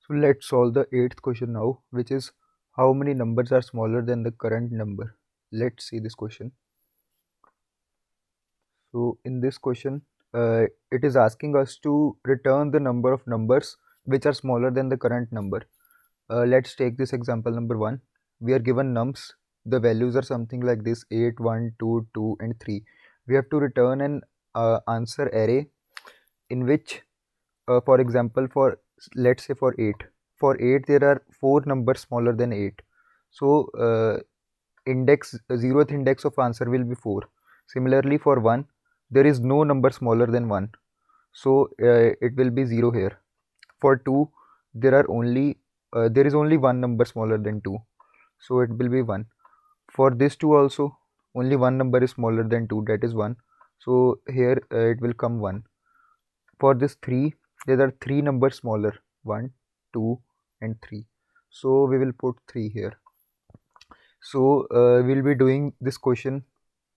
So let's solve the eighth question now, which is how many numbers are smaller than the current number. Let's see this question. So in this question, it is asking us to return the number of numbers which are smaller than the current number. Let's take this example number 1. We are given nums. The values are something like this: 8, 1, 2, 2 and 3. We have to return an answer array in which, for example, for let's say for 8 there are 4 numbers smaller than 8. So index zeroth index of answer will be 4. Similarly, for 1 there is no number smaller than 1, so it will be 0 here. For 2 there is only one number smaller than 2, so it will be 1. For this 2 also, only one number is smaller than 2, that is 1, so here it will come 1. For this 3, there are 3 numbers smaller: 1, 2 and 3, so we will put 3 here. So we'll be doing this question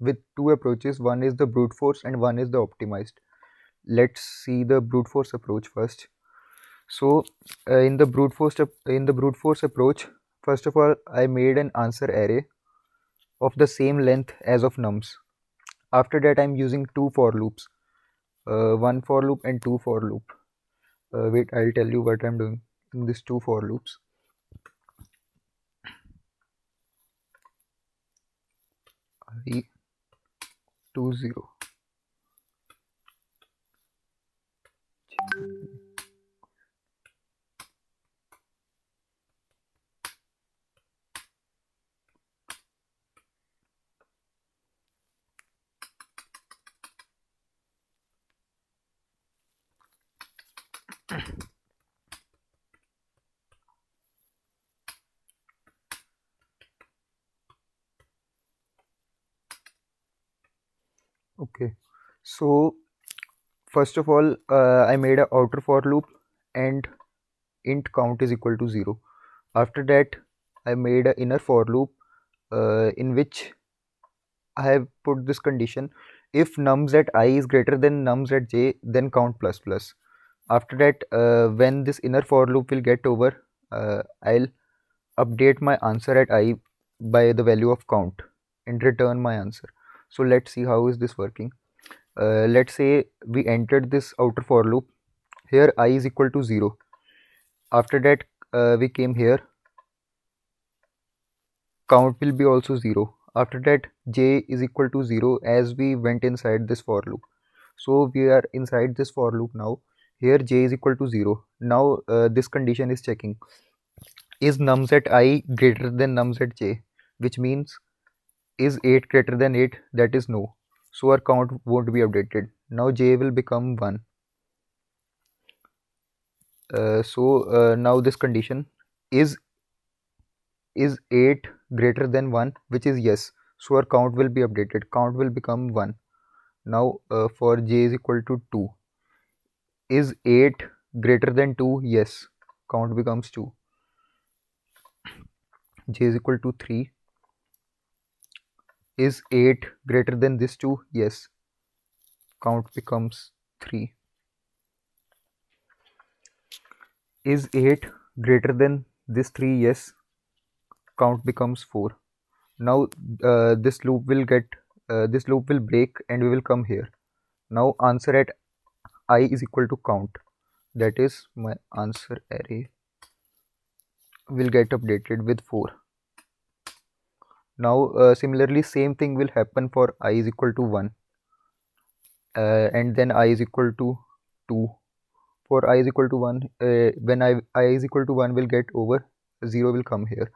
with two approaches. One is the brute force and one is the optimized. Let's see the brute force approach first. So in the brute force approach, first of all, I made an answer array of the same length as of nums. After that, I'm using two for loops, one for loop and two for loop. Wait, I'll tell you what I'm doing in these two for loops. I 20. Okay, so first of all, I made a outer for loop and int count is equal to 0. After that, I made an inner for loop in which I have put this condition: if nums at I is greater than nums at j, then count plus plus. After that, when this inner for loop will get over, I'll update my answer at I by the value of count and return my answer. So let's see how is this working. Let's say we entered this outer for loop. Here I is equal to 0. After that, we came here, count will be also 0. After that, j is equal to 0 as we went inside this for loop. So we are inside this for loop now. Here j is equal to 0. Now this condition is checking: is nums at I greater than nums at j, which means is 8 greater than 8, that is no, so our count won't be updated. Now j will become 1. Now this condition is 8 greater than 1, which is yes, so our count will be updated, count will become 1. Now for j is equal to 2, is 8 greater than 2, yes, count becomes 2. J is equal to 3, is 8 greater than this 2, yes, count becomes 3. Is 8 greater than this 3, yes, count becomes 4. Now this loop will break and we will come here. Now answer at I is equal to count, that is my answer array will get updated with 4. Now similarly same thing will happen for I is equal to 1, and then I is equal to 2. For I is equal to 1, when I is equal to 1 will get over, 0 will come here.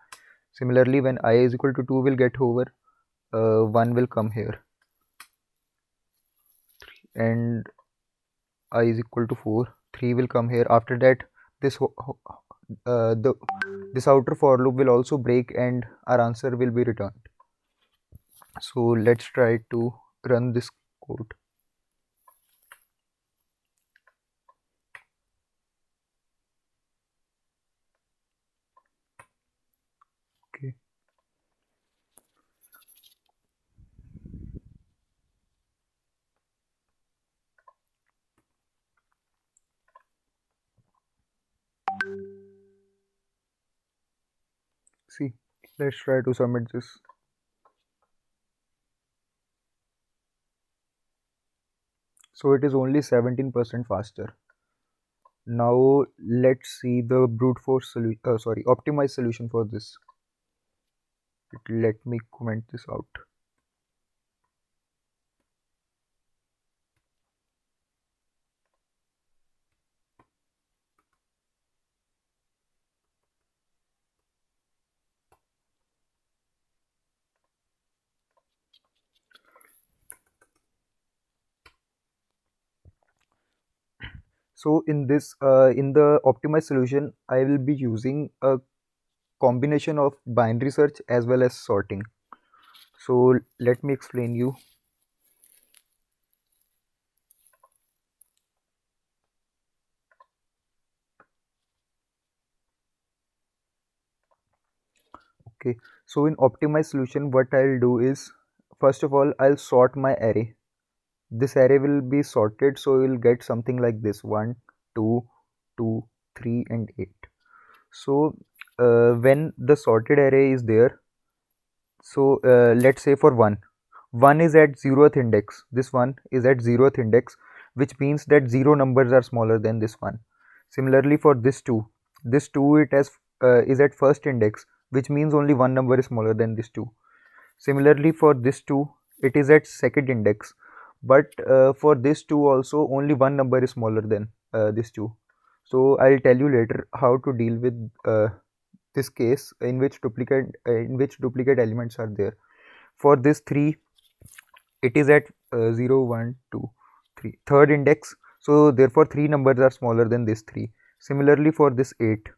Similarly, when I is equal to 2 will get over, 1 will come here, and I is equal to 4, 3 will come here. After that, this this outer for loop will also break and our answer will be returned. So let's try to run this code. Okay. see, let's try to submit this. So it is only 17% faster. Now let's see the brute force solution, optimized solution for this. Let me comment this out. So in this, in the optimized solution, I will be using a combination of binary search as well as sorting. So let me explain you. Okay, so in optimized solution, what I'll do is, first of all, I'll sort my array. This array will be sorted, so you'll get something like this: 1, 2, 2, 3, and 8. So when the sorted array is there, so let's say for 1 is at 0th index. This one is at 0th index, which means that 0 numbers are smaller than this one. Similarly for this 2 it has is at first index, which means only one number is smaller than this 2. Similarly for this 2, it is at second index, but for this 2 also only one number is smaller than this 2. So I'll tell you later how to deal with this case in which duplicate elements are there. For this 3, it is at 0, 1, 2, 3, third index, so therefore 3 numbers are smaller than this 3. Similarly for this 8,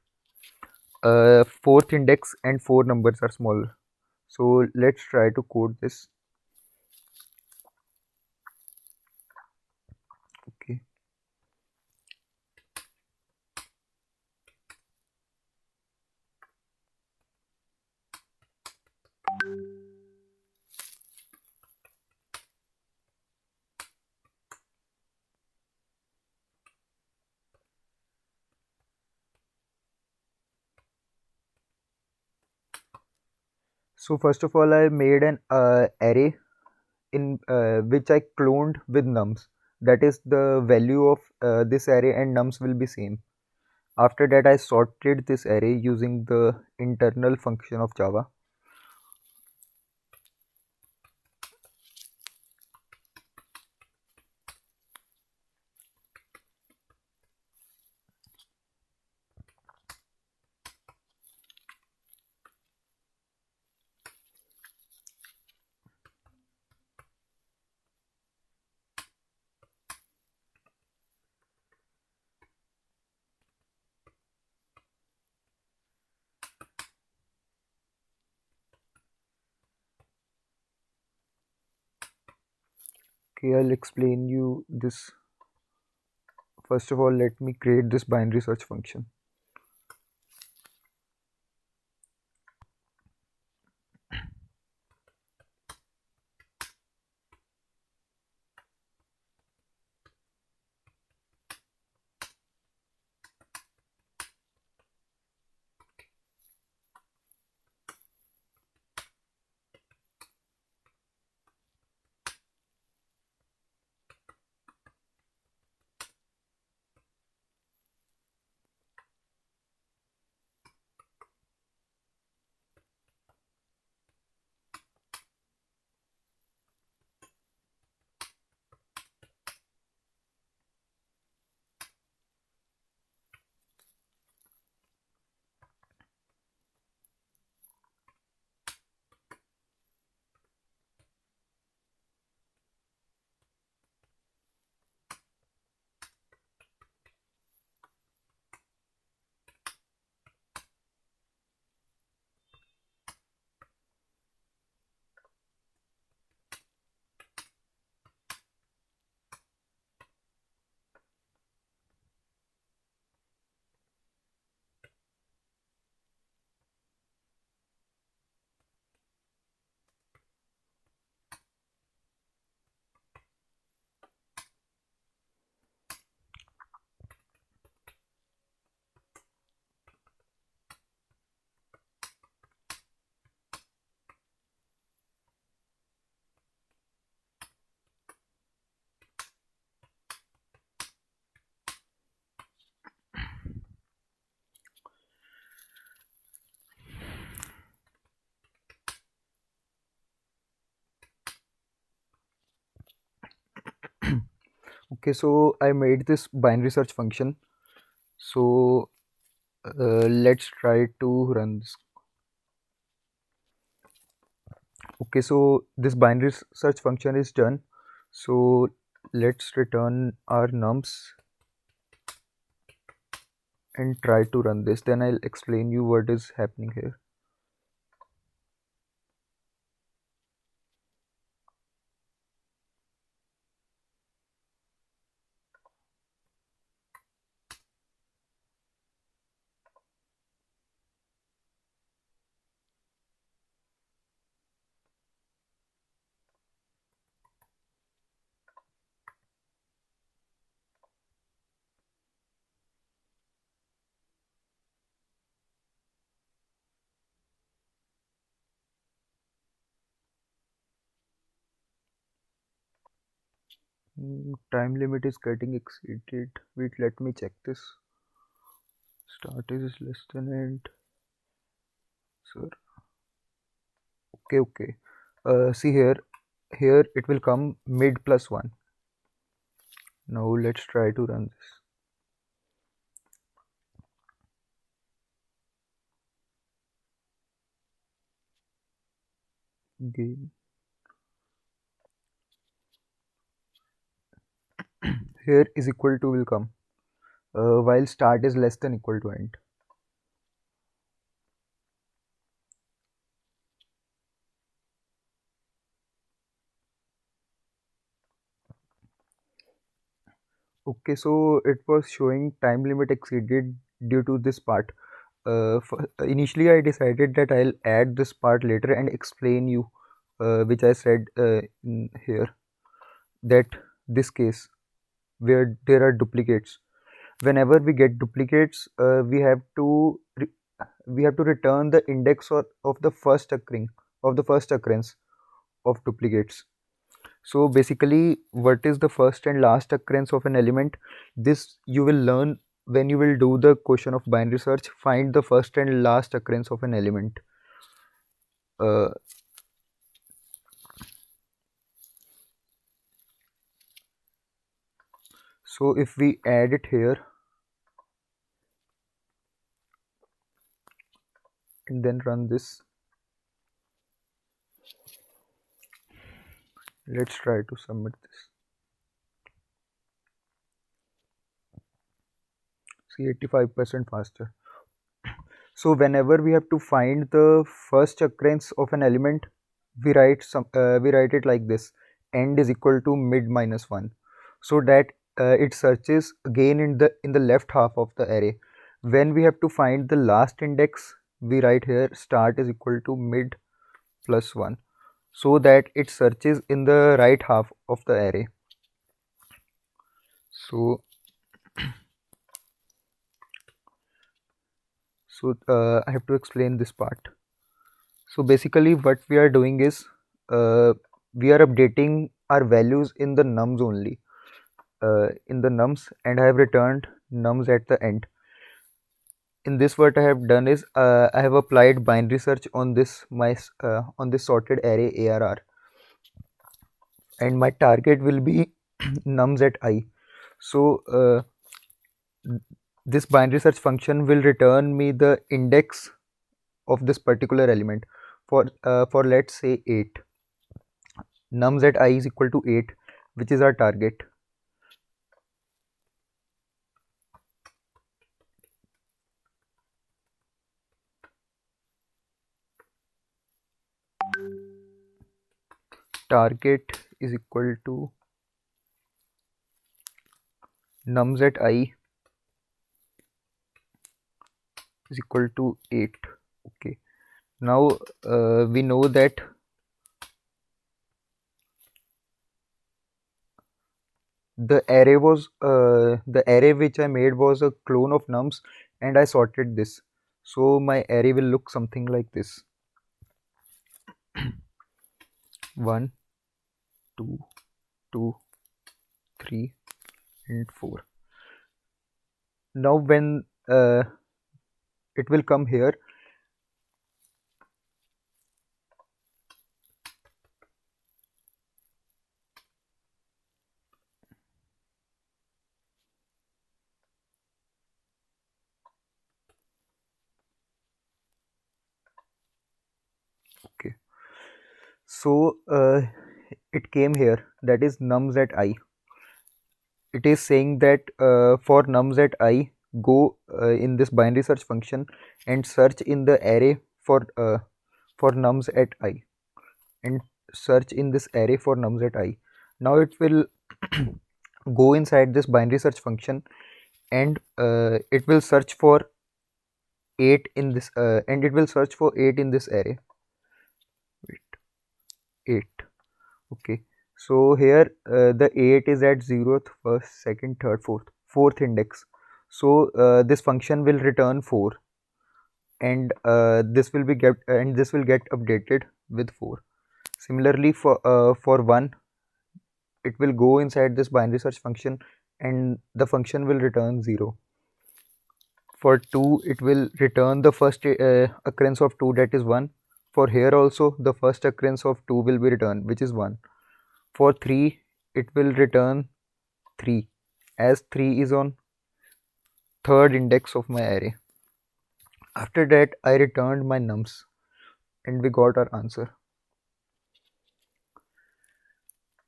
fourth index and 4 numbers are smaller. So let's try to code this. Okay. So first of all, I made an array in which I cloned with nums. That is, the value of this array and nums will be same. After that, I sorted this array using the internal function of Java. Okay, I'll explain you this. First of all, let me create this binary search function. Okay, so I made this binary search function. So let's try to run this. Okay, so this binary search function is done. So let's return our nums and try to run this. Then I'll explain you what is happening here. Time limit is getting exceeded. Wait, let me check this. Start is less than end. Sir. Okay. See here it will come mid plus 1. Now let's try to run this. Gain. Here is equal to will come while start is less than equal to end. Okay, so it was showing time limit exceeded due to this part. Initially I decided that I'll add this part later and explain you which I said in here, that this case where there are duplicates, whenever we get duplicates we have to return the index of the first occurrence of duplicates. So basically what is the first and last occurrence of an element, this you will learn when you will do the question of binary search. Find the first and last occurrence of an element. So if we add it here and then run this, let's try to submit this. See, 85% faster. So whenever we have to find the first occurrence of an element, we write it like this: end is equal to mid minus 1, so that it searches again in the left half of the array. When we have to find the last index, we write here start is equal to mid plus 1, so that it searches in the right half of the array. So I have to explain this part. So basically what we are doing is we are updating our values in the nums only, in the nums, and I have returned nums at the end. In this, what I have done is I have applied binary search on this on this sorted array ARR, and my target will be nums at I. So this binary search function will return me the index of this particular element. For let's say 8, nums at I is equal to 8, which is our target. Target is equal to nums at I is equal to 8. Okay, now we know that the array which I made was a clone of nums, and I sorted this, so my array will look something like this: 1 2 2 3 and 4. Now when it will come here, So it came here, that is nums at I. It is saying that for nums at I, go in this binary search function and search in the array for nums at I, and search in this array for nums at I. Now it will go inside this binary search function, and it will search for 8 in this and it will search for 8 in this array. Wait, 8. Okay, so here the 8 is at 0th, 1st, 2nd, 3rd, 4th index. So this function will return 4, and this will get updated with 4. Similarly, for 1, it will go inside this binary search function, and the function will return 0. For 2, it will return the first occurrence of 2, that is 1. For here also, the first occurrence of 2 will be returned, which is 1. For 3, it will return 3, as 3 is on 3rd index of my array. After that, I returned my nums, and we got our answer.